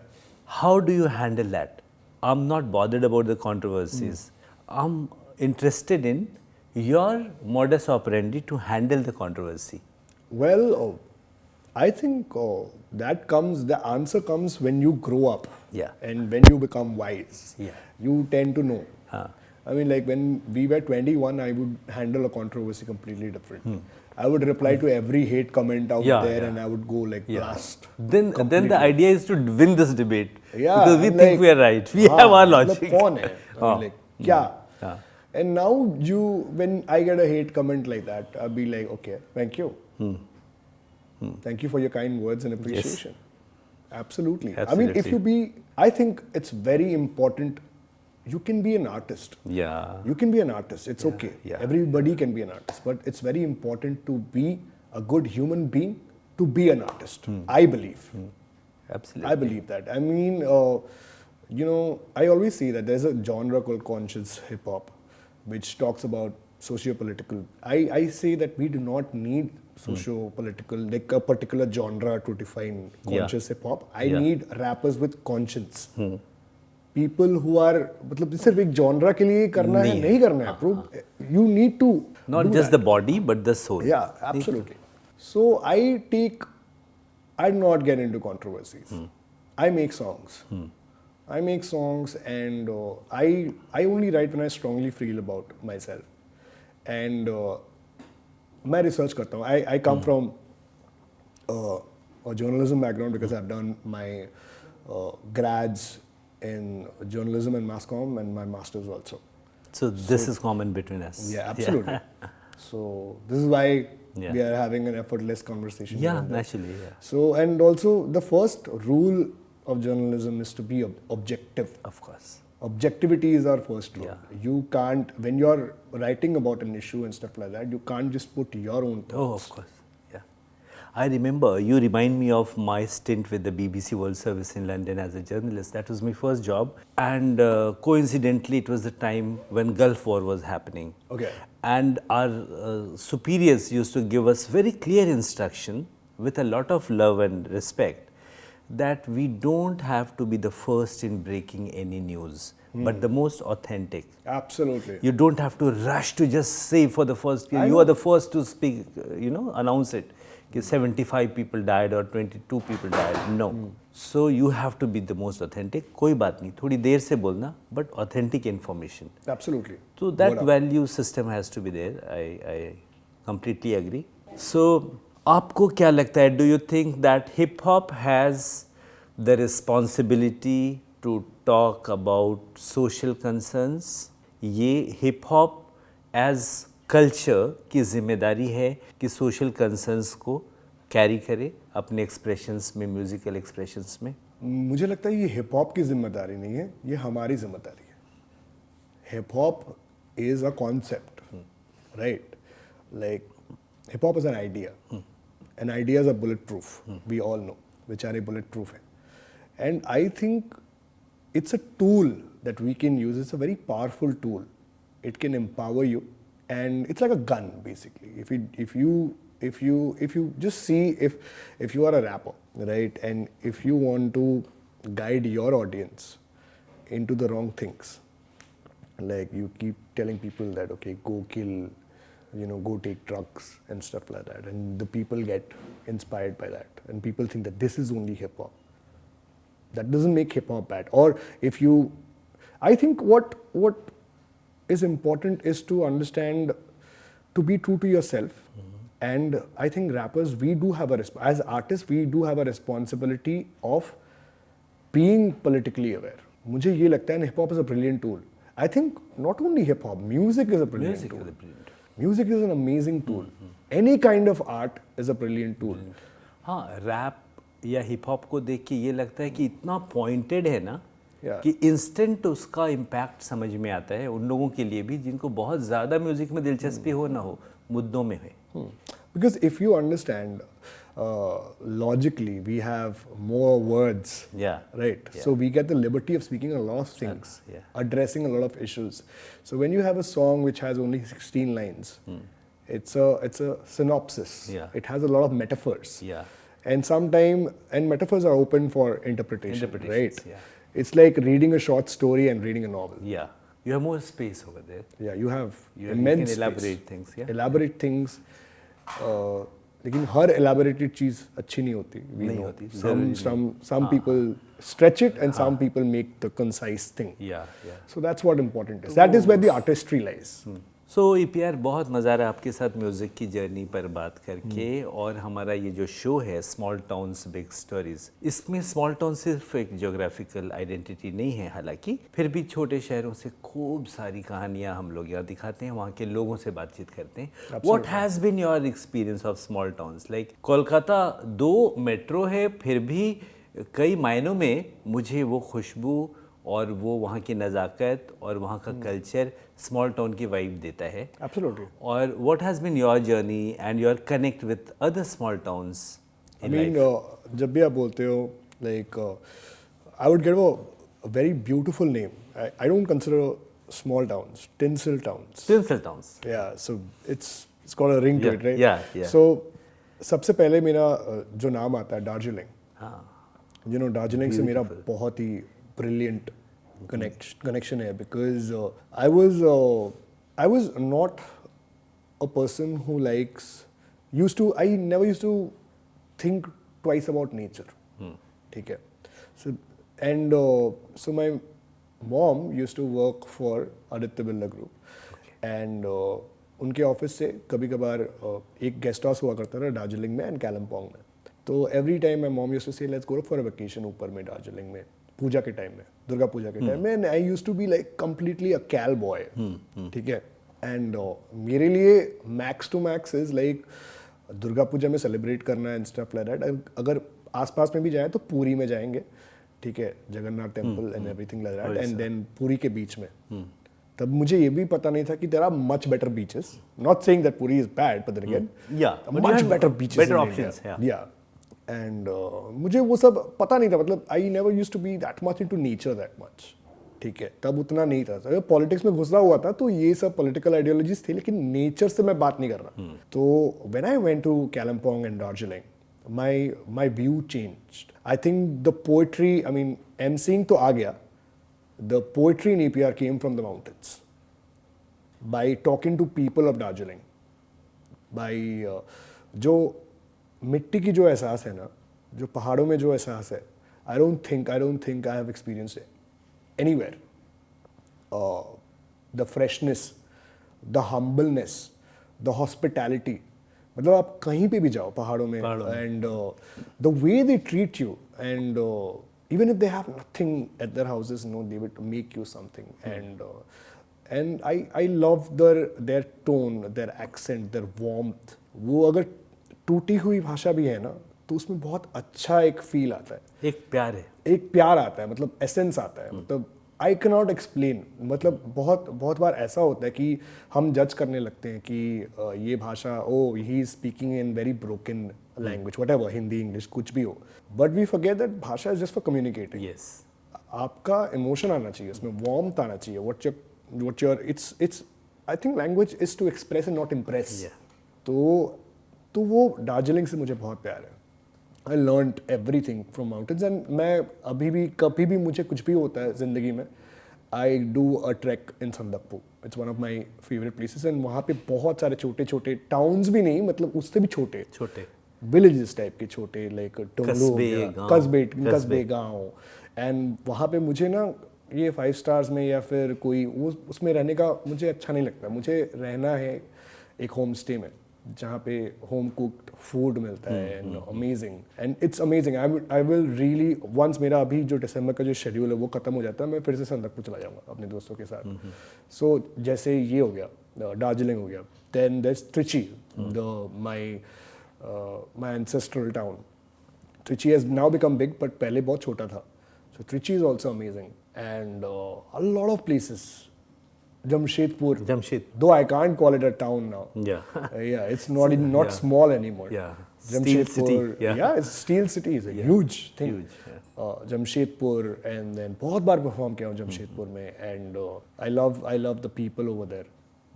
How do you handle that? I'm not bothered about the controversies. I'm interested in your modus operandi to handle the controversy. Well, I think the answer comes when you grow up. Yeah. And when you become wise. Yeah. You tend to know. I mean, like when we were 21, I would handle a controversy completely different. I would reply to every hate comment out there, and I would go like blast. Then the idea is to win this debate. Yeah, because we think we are right. We have our logic. I mean, like, kya? And now when I get a hate comment like that, I'll be like, okay, thank you. Thank you for your kind words and appreciation. Yes. Absolutely. I mean, I think it's very important. You can be an artist. Yeah. You can be an artist. It's okay. Yeah. Everybody can be an artist. But it's very important to be a good human being to be an artist. I believe. Absolutely. I believe that. I mean, you know, I always say that there's a genre called conscious hip hop, which talks about socio-political. I say that we do not need socio-political, like a particular genre to define conscious hip hop. I need rappers with conscience. People who are, मतलब सिर्फ एक genre के लिए करना है, नहीं करना है. You need to not just the body but the soul. Yeah, absolutely. So I do not get into controversies. I make songs. I make songs, and I only write when I strongly feel about myself. And मैं research करता हूँ. I come from a journalism background because I've done my grads in journalism and mass comm and my masters also. So this is common between us. Yeah, absolutely. So this is why we are having an effortless conversation. Yeah, naturally. Yeah. So, and also the first rule of journalism is to be objective. Of course. Objectivity is our first rule. Yeah. You can't, when you're writing about an issue and stuff like that, you can't just put your own thoughts. Oh, of course. Yeah. I remember, you remind me of my stint with the BBC World Service in London as a journalist. That was my first job. And coincidentally, it was the time when Gulf War was happening. Okay. And our superiors used to give us very clear instruction with a lot of love and respect that we don't have to be the first in breaking any news, but the most authentic. Absolutely. You don't have to rush to just say for the first, you are the first to speak, announce it. 75 people died or 22 people died. No. So you have to be the most authentic. कोई बात नहीं, थोड़ी देर से बोलना, but authentic information. Absolutely. So that value system has to be there. I completely agree. So आपको क्या लगता है? Do you think that hip hop has the responsibility to talk about social concerns? ये hip hop as कल्चर की जिम्मेदारी है कि social concerns को कैरी करे अपने एक्सप्रेशंस में, म्यूजिकल एक्सप्रेशंस में? मुझे लगता है ये हिप हॉप की जिम्मेदारी नहीं है, ये हमारी जिम्मेदारी है. Hip hop is a concept, right? Like hip hop is an idea, an idea is a bulletproof. We all know बेचारे बुलेट प्रूफ है. And I think it's a tool that we can use. It's a very powerful tool. It can empower you, and it's like a gun basically. If you just see if you are a rapper, right, and if you want to guide your audience into the wrong things, like you keep telling people that okay, go kill, go take drugs and stuff like that, and the people get inspired by that, and people think that this is only hip hop. That doesn't make hip hop bad. Or if you, I think what is important is to understand, to be true to yourself. And I think rappers, we do have as artists, we do have a responsibility of being politically aware. मुझे ये लगता है hip hop is a brilliant tool. I think not only hip hop, music is a brilliant tool. Music is an amazing tool. Any kind of art is a brilliant tool. हाँ, rap या hip hop को देख के ये लगता है कि इतना पॉइंटेड है ना Yeah. कि इंस्टेंट उसका इम्पैक्ट समझ में आता है उन लोगों के लिए भी जिनको बहुत ज़्यादा म्यूजिक में दिलचस्पी हो ना हो, मुद्दों में है. Because if you understand, logically, we have more words, Yeah. right? Yeah. So we get the liberty of speaking a lot of things, Yeah. addressing a lot of issues. So when you have a song which has only 16 lines, it's a synopsis. Yeah. It has a lot of metaphors. Yeah. And metaphors are open for interpretation, Interpretations, right? yeah. It's like reading a short story and reading a novel. Yeah. You have more space over there. Yeah, you have You immense can elaborate space. things. Yeah. Elaborate things. लेकिन हर elaborated चीज अच्छी नहीं होती. We नहीं know. होती, Some people stretch it and some people make the concise thing. Yeah. Yeah. So that's what important is. That is where the artistry lies. So EPR, बहुत मज़ा आ रहा है आपके साथ म्यूज़िक की जर्नी पर बात करके. और हमारा ये जो शो है स्मॉल टाउन्स बिग स्टोरीज, इसमें स्मॉल टाउन सिर्फ एक ज्योग्राफिकल आइडेंटिटी नहीं है, हालांकि फिर भी छोटे शहरों से खूब सारी कहानियां हम लोग यहाँ दिखाते हैं, वहाँ के लोगों से बातचीत करते हैं. What has been your experience of small towns? Like Kolkata 2 metro है, फिर भी कई मायनों में मुझे वो खुशबू और वो वहाँ की नज़ाकत और वहाँ का कल्चर स्मॉल टाउन की वाइब देता है. Absolutely. और what has been your journey and your connect with other small towns I mean, जब भी आप बोलते हो, like, I would give a very beautiful name. I don't consider small towns, tinsel towns. Tinsel towns. Yeah, so it's got a ring to Yeah, it, right? yeah. So सबसे पहले मेरा जो नाम आता है दार्जिलिंग. You know, दार्जिलिंग से मेरा बहुत ही brilliant connection है, because I was not a person who I never used to think twice about nature. ठीक है. So my mom used to work for Aditya Birla Group. And उनके ऑफिस से कभी कभार एक गेस्ट हाउस हुआ करता था दार्जिलिंग में एंड कालिम्पोंग में. तो every time my mom used to say let's go for a vacation ऊपर में दार्जिलिंग में, पूजा के टाइम में, दुर्गा पूजा के टाइम में. And I used to be like completely a Cal boy. ठीक है. एंड मेरे लिए max to max is like Durga Puja में सेलिब्रेट करना एंड स्टफ लाइक दैट. अगर आसपास में भी जाएं तो पूरी में जाएंगे, ठीक है, Jagannath temple and everything like that. And then Puri के बीच में तब मुझे ये भी पता नहीं था कि there are much better beaches. Not saying that Puri is bad, but then again much better beaches, better options. Yeah. And मुझे वो सब पता नहीं था. मतलब I never used to be that much into nature that much. ठीक है, तब उतना नहीं था. अगर पॉलिटिक्स में घुसा हुआ था तो ये सब पॉलिटिकल आइडियोलॉजीज थी, लेकिन नेचर से मैं बात नहीं कर रहा. तो when I went to Kalimpong and Darjeeling, my view changed. I think the poetry, I mean, emceeing तो आ गया. The poetry in EPR came from the mountains. By talking to people of Darjeeling. By जो मिट्टी की जो एहसास है ना, जो पहाड़ों में जो एहसास है, I don't think I have experienced it anywhere. The freshness, the humbleness, the hospitality. मतलब आप कहीं पे भी जाओ पहाड़ों में, and the way they treat you, and even if they have nothing at their houses, no, they would make you something. And I love their tone, their accent, their warmth. वो अगर टूटी हुई भाषा भी है ना, तो उसमें बहुत अच्छा एक फील आता है, एक प्यार आता है, मतलब एसेंस आता है. मतलब आई कैन नॉट एक्सप्लेन. मतलब बहुत बार ऐसा होता है कि हम जज करने लगते हैं कि ये भाषा, he is speaking in very broken language, whatever, Hindi, English, कुछ भी हो. बट वी फॉरगेट दैट भाषा is just for communicating. Yes. आपका इमोशन आना चाहिए उसमें, वार्मथ आना चाहिए. What your it's I think language is to express and not impress. तो वो दार्जिलिंग से मुझे बहुत प्यार है. I learned everything from mountains. And मैं अभी भी कभी भी मुझे कुछ भी होता है ज़िंदगी में, I do a trek in Sandakpur. It's one of my favorite places. And वहाँ पे बहुत सारे छोटे छोटे टाउन्स भी नहीं, मतलब उससे भी छोटे विलेजेस टाइप के छोटे, लाइक कस्बे गाँव. एंड वहाँ पे मुझे ना ये 5 स्टार्स में या फिर कोई वो उसमें रहने का मुझे अच्छा नहीं लगता. मुझे रहना है एक होम स्टे में, जहाँ पे होम कुक्ड फूड मिलता है and amazing and it's amazing. I will really once मेरा अभी जो दिसंबर का जो शेड्यूल है वो खत्म हो जाता है, मैं फिर से संदकपू चला जाऊँगा अपने दोस्तों के साथ. सो जैसे ये हो गया दार्जिलिंग हो गया, then there is Trichy, the my ancestral town. Trichy has now become big but पहले बहुत छोटा था. So Trichy is also amazing and a lot of places. Jamshedpur. Though I can't call it a town now. Yeah, it's not small anymore. Steel city. It's steel city. It's a huge thing. Jamshedpur, and then बहुत बार perform किया हूँ जमशेदपुर में, and I love the people over there.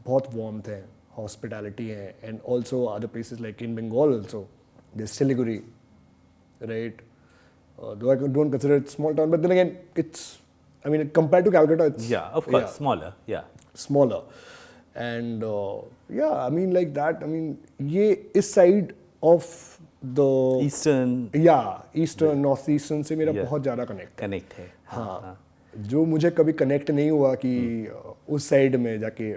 बहुत warmth है, hospitality है, and also other places like in Bengal also. There's Siliguri, right? Though I don't consider it small town, but then again, compared to Calcutta, it's of course smaller. Smaller, and like that. ये इस side of the eastern northeastern से मेरा बहुत ज़्यादा connect है. हाँ, जो मुझे कभी connect नहीं हुआ कि उस side में जाके,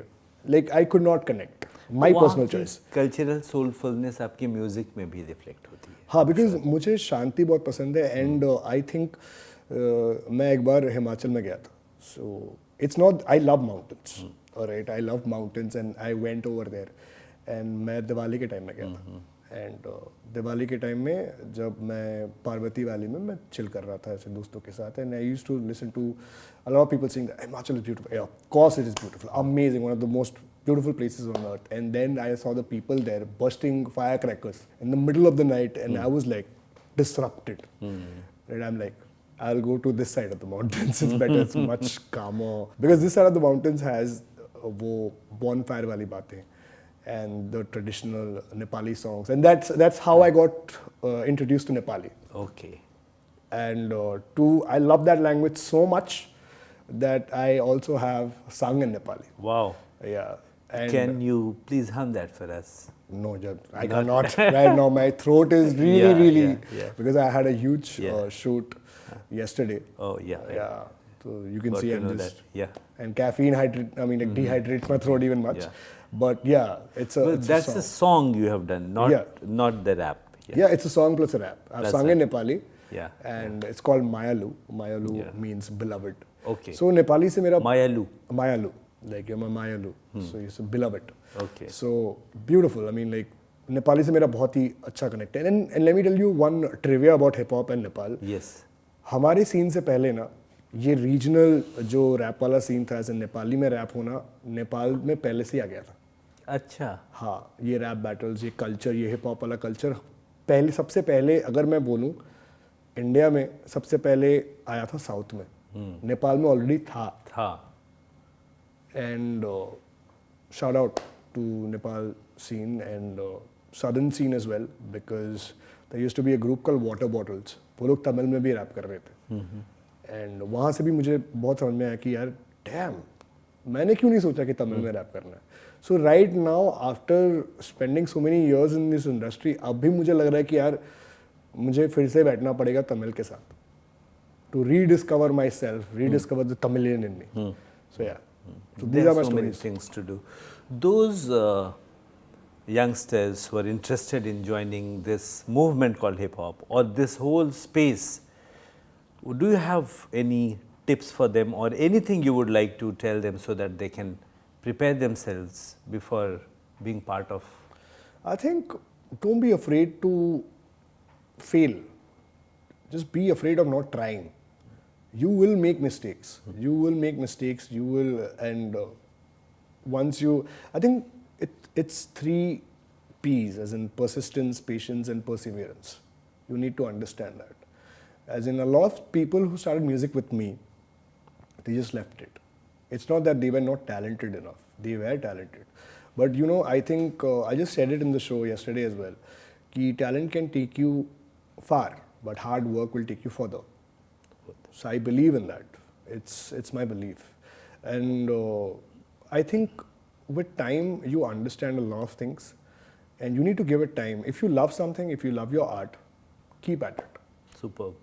like I could not connect. My personal choice. Cultural soulfulness आपकी music में भी reflect होती है. हाँ, because मुझे शांति बहुत पसंद है, and I think मैं एक बार हिमाचल में गया था. So it's not, I love mountains, alright, I love mountains and I went over there, and मैं दिवाली के टाइम में गया था, and दिवाली के टाइम में जब मैं पार्वती वैली में मैं चिल कर रहा था ऐसे दोस्तों के साथ, and I used to listen to a lot of people saying that Himachal is beautiful. Yeah, of course it is beautiful, amazing, one of the most beautiful places on earth. And then I saw the people there bursting firecrackers in the middle of the night, and I was like disrupted. And I'm like, I'll go to this side of the mountains. It's better. It's much calmer, because this side of the mountains has वो bonfire वाली बातें and the traditional Nepali songs, and that's how I got introduced to Nepali. Okay. And I love that language so much that I also have sung in Nepali. Wow. Yeah. And can you please hum that for us? No, I cannot. Right now my throat is really because I had a huge shoot yesterday. Oh yeah. So you can see I'm just and caffeine dehydrates my throat even much. But it's a that's a song you have done, not the rap. It's a song plus a rap. I've sung in Nepali. And it's called Mayalu. Mayalu means beloved. Okay. So Nepali से मेरा Mayalu, like you're my Mayalu. So it's beloved. Okay. So beautiful. like Nepali से मेरा बहुत ही अच्छा connect है. And let me tell you one trivia about hip hop and Nepal. Yes. हमारे scene से पहले ना ये रीजनल जो रैप वाला सीन था, ऐसे नेपाली में रैप होना नेपाल में पहले से ही आ गया था. अच्छा. हाँ, ये रैप बैटल्स, ये कल्चर, ये हिप हॉप वाला कल्चर पहले, सबसे पहले अगर मैं बोलूँ इंडिया में सबसे पहले आया था साउथ में. नेपाल में ऑलरेडी था. And shout out to Nepal scene and southern scene as well, because there used to be a group called Water Bottles. वो लोग तमिल में भी रैप कर रहे थे. एंड वहाँ से भी मुझे बहुत समझ में आया कि यार डैम, मैंने क्यों नहीं सोचा कि तमिल में रैप करना है. So right now after spending so many years in this industry, अब भी मुझे लग रहा है कि यार मुझे फिर से बैठना पड़ेगा तमिल के साथ, to rediscover myself, rediscover the Tamilian in me. So yeah, so these are my so many things to do. Those youngsters who are interested in joining this movement called hip hop or this whole space, do you have any tips for them or anything you would like to tell them so that they can prepare themselves before being part of? I think don't be afraid to fail. Just be afraid of not trying. You will make mistakes. You will, and once you, I think it's 3 P's, as in persistence, patience, and perseverance. You need to understand that. As in, a lot of people who started music with me, they just left it. It's not that they were not talented enough. They were talented. But I think, I just said it in the show yesterday as well, that talent can take you far, but hard work will take you further. So I believe in that. It's my belief. And I think with time, you understand a lot of things, and you need to give it time. If you love something, if you love your art, keep at it. Superb.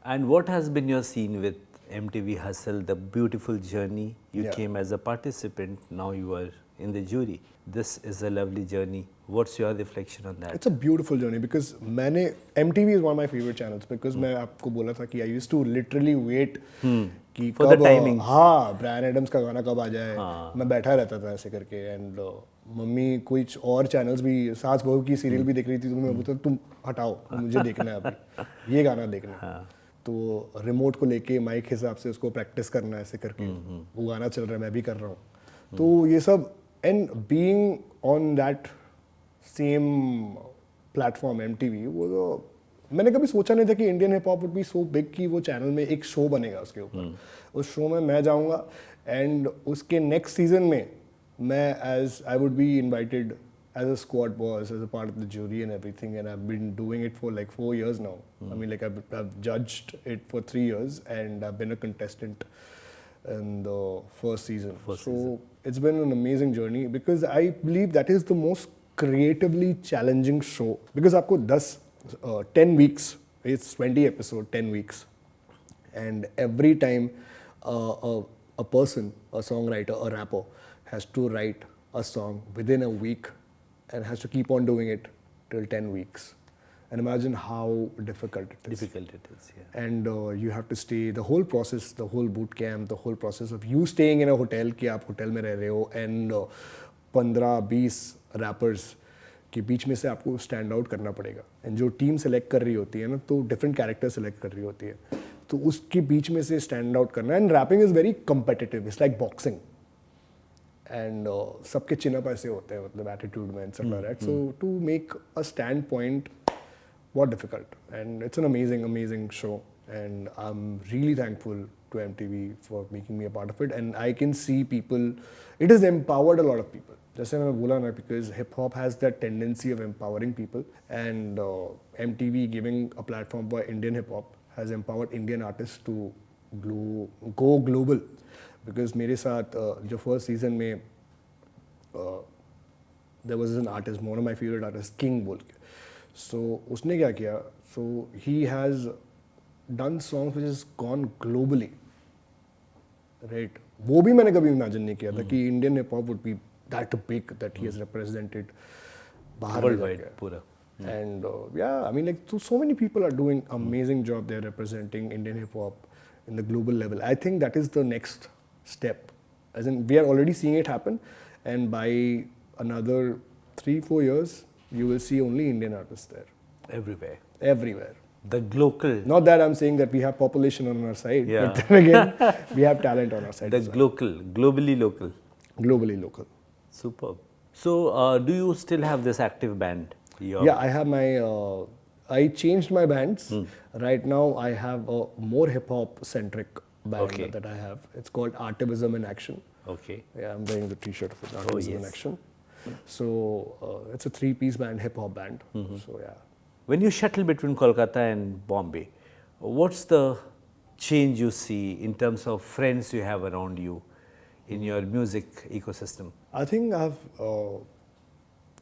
And what has been your scene with MTV Hustle, the beautiful journey? You came as a participant, now you are in the jury. This is a lovely journey. What's your reflection on that? It's a beautiful journey because मैंने MTV is one of my favorite channels because मैं आपको बोला था कि I used to literally wait कि For the कब timings. हाँ Brian Adams का गाना कब आ जाए मैं बैठा रहता था ऐसे करके एंड मम्मी कुछ और चैनल्स भी सास बहू की सीरियल भी देख रही थी तो मैं बोलता तुम हटाओ मुझे देखना है अभी ये गाना देखना है तो रिमोट को लेके माइक हिसाब से उसको प्रैक्टिस करना है ऐसे करके वो गाना चल रहा है मैं भी कर रहा हूँ तो ये सब and being on that same platform MTV वो तो मैंने कभी सोचा नहीं था कि Indian hip hop would be so big कि वो चैनल में एक शो बनेगा उसके ऊपर उस शो में मैं जाऊंगा एंड उसके नेक्स्ट सीजन में मैं as I would be invited as a squad boss, as a part of the jury and everything, and I've been doing it for like 4 years now. I mean, like I've judged it for 3 years, and I've been a contestant in the first season. It's been an amazing journey because I believe that is the most creatively challenging show. Because आपको 10 weeks, it's 20 episode, 10 weeks, and every time a person, a songwriter, a rapper, has to write a song within a week. And has to keep on doing it till 10 weeks. And imagine how difficult it is. Difficult it is, yeah. And you have to stay, the whole process, the whole boot camp, the whole process of you staying in a hotel, कि आप hotel में रह रहे हो, and 15-20 rappers के बीच में से आपको स्टैंड आउट करना पड़ेगा. And जो टीम सेलेक्ट कर रही होती है ना, तो डिफरेंट कैरेक्टर सेलेक्ट कर रही होती है. तो उसके बीच में से स्टैंड आउट करना. And rapping is very competitive. It's like boxing. And सबके चिन अप ऐसे होते हैं मतलब एटीट्यूड में stuff like that. So to make a standpoint, what difficult. And it's an amazing show. And I'm really thankful to MTV for making me a part of it. And I can see people, it has empowered a lot of people. जैसे मैं बोला ना, because hip hop has that tendency of empowering people. And MTV giving a platform for Indian hip hop has empowered Indian artists to go global. Because मेरे साथ जो first season में there was an artist, one of my favorite artists, King बोल के. So उसने क्या किया? So he has done songs which has gone globally, right? वो भी मैंने कभी इमेजिन नहीं किया था कि Indian hip hop would be that big that he has represented बाहर worldwide पूरा. And yeah, I mean like so many people are doing amazing job. They're representing Indian hip hop in the global level. I think that is the next step. As in, we are already seeing it happen, and by another 3-4 years, you will see only Indian artists there. Everywhere. The local. Not that I'm saying that we have population on our side, Yeah. but then again, we have talent on our side. The local, globally local. Globally local. Superb. So, do you still have this active band? Yeah, I have my. I changed my bands. Right now, I have a more hip hop centric band that I have. It's called Activism in Action. Okay. Yeah, I'm wearing the T-shirt for Activism in Action. So it's a 3-piece band, hip hop band. So yeah. When you shuttle between Kolkata and Bombay, what's the change you see in terms of friends you have around you in your music ecosystem? I think I have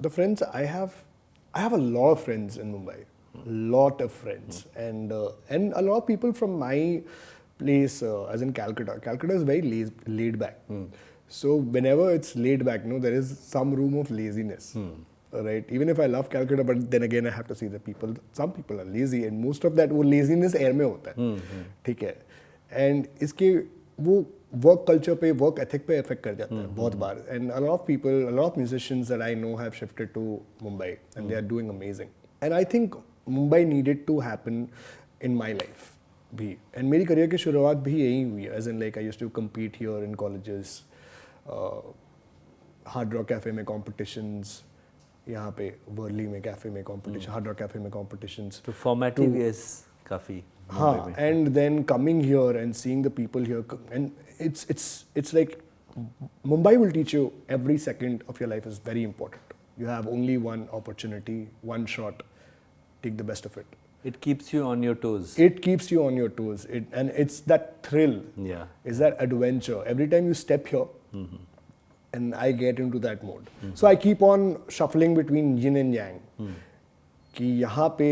the friends I have a lot of friends in Mumbai. Lot of friends and a lot of people from my place, as in Calcutta. Calcutta is very laid back. So whenever it's laid back, there is some room of laziness. Right? Even if I love Calcutta, but then again I have to see the people. Some people are lazy, and most of that वो laziness air में होता है. ठीक है. And इसके वो work culture पे, work ethic पे affect कर जाता है बहुत बार. And a lot of people, a lot of musicians that I know have shifted to Mumbai, and they are doing amazing. And I think Mumbai needed to happen in my life. भी and मेरी career की शुरुआत भी यही हुई है. As in like I used to compete here in colleges, hard rock cafe में competitions, यहाँ पे वर्ली में कैफे में कॉम्पिटिशन, हार्ड रॉक कैफे में कॉम्पिटिशंस. तो फॉर्मेटिव इयर्स काफ़ी. हाँ, and then coming here and seeing the people here, and it's like Mumbai will teach you every second of your life is very important. You have only one opportunity, one shot. Take the best of it. It keeps you on your toes. It keeps you on your toes. And it's that thrill. Yeah. It's that adventure. Every time you step here, and I get into that mode. So I keep on shuffling between yin and yang. कि यहाँ पे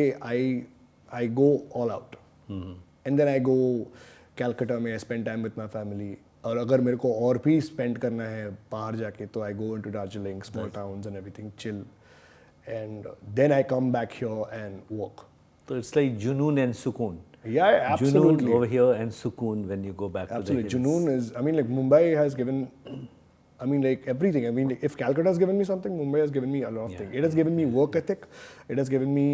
I go all out. And then I go Calcutta, I spend time with my family. और अगर मेरे को और भी spend करना है बाहर जाके तो I go into Darjeeling, small towns and everything, chill, and then I come back here and work. So it's like Junoon and Sukoon. Yeah, absolutely. Junoon over here and Sukoon when you go back Absolutely. to the hills. Junoon is, I mean, like Mumbai has given, I mean, like everything. I mean, like, if Calcutta has given me something, Mumbai has given me a lot of things. It has given me work ethic, it has given me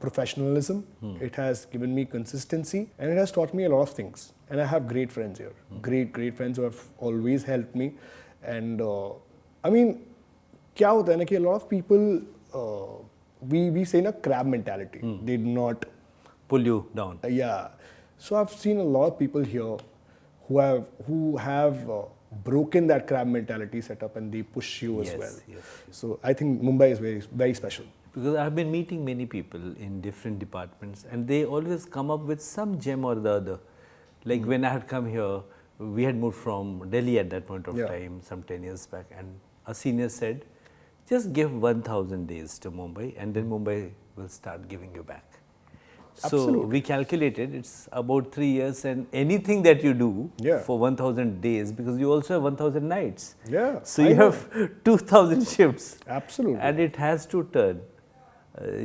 professionalism, it has given me consistency, and it has taught me a lot of things. And I have great friends here, great friends who have always helped me. And I mean, क्या होता है ना कि a lot of people, we say na crab mentality. They do not pull you down. Yeah. So I've seen a lot of people here who have broken that crab mentality setup, and they push you as well. Yes. So I think Mumbai is very special. Because I've been meeting many people in different departments, and they always come up with some gem or the other. Like when I had come here, we had moved from Delhi at that point of time, some 10 years back, and a senior said, just give 1,000 days to Mumbai, and then Mumbai will start giving you back. Absolutely. So we calculated it's about 3 years, and anything that you do for 1,000 days, because you also have 1,000 nights. Yeah. So you have 2,000 shifts. Absolutely. And it has to turn.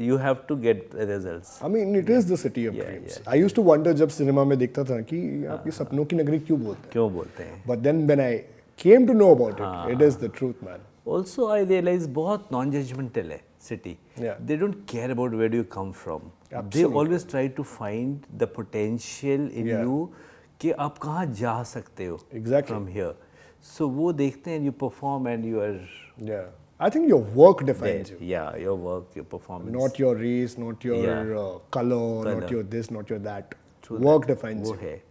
You have to get results. I mean, it is the city of dreams. I used to wonder जब cinema में देखता था कि आप ये सपनों की नगरी क्यों बोलते हैं? But then when I came to know about it, it is the truth, man. Also, I realized बहुत non-judgmental है city. They don't care about where do you come from. They always try to find the potential in you कि आप कहाँ जा सकते हो from here. So वो देखते हैं, you perform and you are. Yeah. I think your work defines you. Yeah, your work, your performance. Not your race, not your color, not your this, not your that. Work defines you. वो है.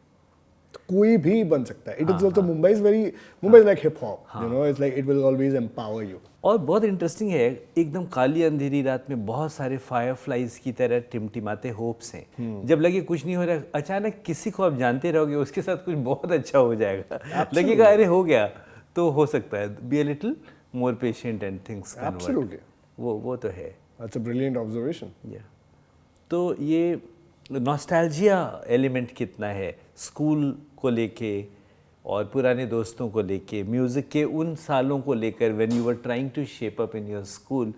कोई भी बन सकता है. It is also Mumbai is like hip hop. You know, it's like it will always empower you. और बहुत interesting है, एकदम काली अंधेरी रात में बहुत सारे फायरफ्लाइज की तरह टिमटिमाते होप्स हैं. जब लगे कुछ नहीं हो रहा, अचानक किसी को आप जानते रहोगे उसके साथ कुछ बहुत अच्छा हो जाएगा. लगेगा अरे हो गया, तो हो सकता है. Be a little more patient and things convert. Absolutely. वो तो है. That's a brilliant observation. Yeah. तो ये नॉस्टैल्जिया एलिमेंट कितना है स्कूल को लेके और पुराने दोस्तों को लेके, म्यूजिक के उन सालों को लेकर, when you were trying to shape up in your school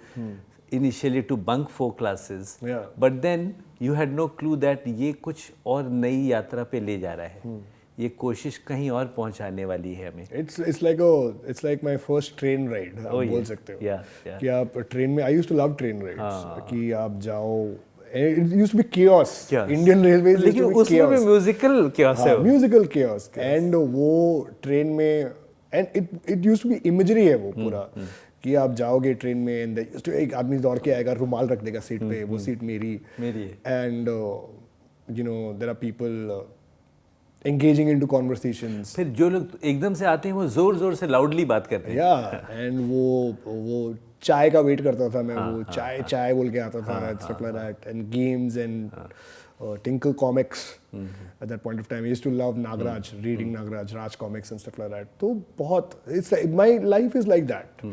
initially to bunk 4 classes, but then you had no clue that ये कुछ और नई यात्रा पे ले जा रहा है, ये कोशिश कहीं और पहुंचाने वाली है हमें. It's like my first train ride. आप बोल सकते हो कि आप ट्रेन में, I used to love train rides, कि आप जाओ. It used to be chaos. Indian Railways used to be chaos. उसमें भी म्यूजिकल chaos है. Musical chaos. And वो ट्रेन में, and it used to be imagery है वो पूरा, कि आप जाओगे ट्रेन में, and एक आदमी दौड़ के आएगा, रुमाल रख देगा सीट पे, वो सीट मेरी है. And you know, there are people engaging into conversations. फिर जो लोग एकदम से आते हैं वो जोर से लाउडली बात करते हैं. Yeah, and वो चाय का वेट करता था मैं, वो चाय बोल के आता था, stuff like that, and games and Tinkle comics. At that point of time, I used to love Nagaraj, reading Nagaraj, Raj comics and stuff like that. तो बहुत, it's like my life is like that.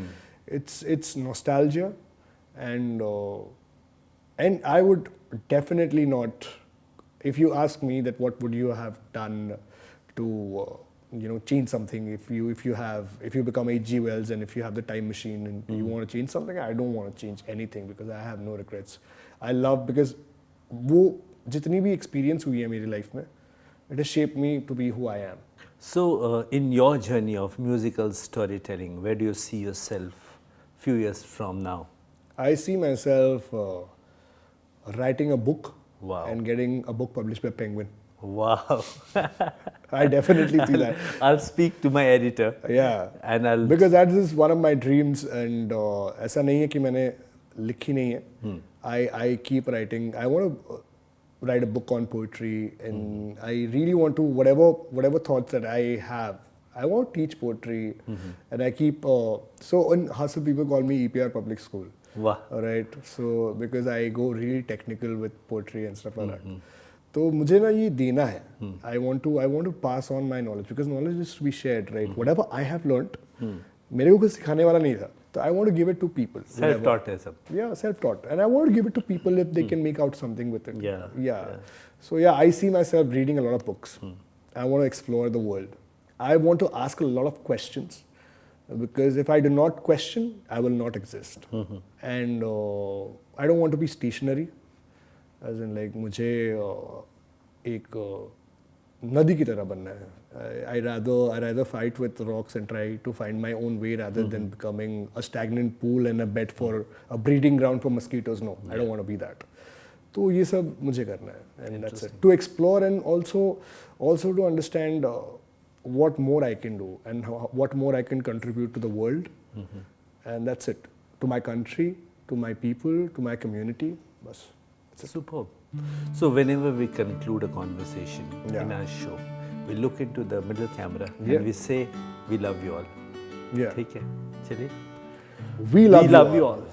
It's nostalgia, and I would definitely not. If you ask me that what would you have done to change something, if you become H.G. Wells and if you have the time machine and you want to change something, I don't want to change anything because I have no regrets. I love, because वो जितनी भी experience हुई है मेरी life में, it has shaped me to be who I am. So in your journey of musical storytelling, where do you see yourself few years from now? I see myself writing a book. Wow. And getting a book published by Penguin. Wow. I definitely see that. I'll speak to my editor. Yeah. And I'll, because that is one of my dreams, and ऐसा नहीं है कि मैंने लिखी नहीं है. I keep writing. I want to write a book on poetry, and I really want to, whatever thoughts that I have, I want to teach poetry, and I keep. So in Hustle, people call me EPR Public School. Wow. Right. So because I go really technical with poetry and stuff like that. तो मुझे ना ये देना है. I want to pass on my knowledge, because knowledge is to be shared, right? Whatever I have learned, मेरे को कुछ सिखाने वाला नहीं था. So I want to give it to people. Self-taught है सब. Yeah, self-taught, and I want to give it to people if they can make out something with it. Yeah. So yeah, I see myself reading a lot of books. I want to explore the world. I want to ask a lot of questions, because if I do not question, I will not exist. And I don't want to be stationary, as in like मुझे एक नदी की तरह बनना है. I rather fight with rocks and try to find my own way rather than becoming a stagnant pool and a bed for a breeding ground for mosquitoes. No, I don't want to be that. तो ये सब मुझे करना है, and that's it. To explore and also to understand what more I can do and what more I can contribute to the world, and that's it. To my country, to my people, to my community. Bas. Superb. So whenever we conclude a conversation in our show, we look into the middle camera and we say, we love you all. Yeah. ठीक है, चलिए. We love you all.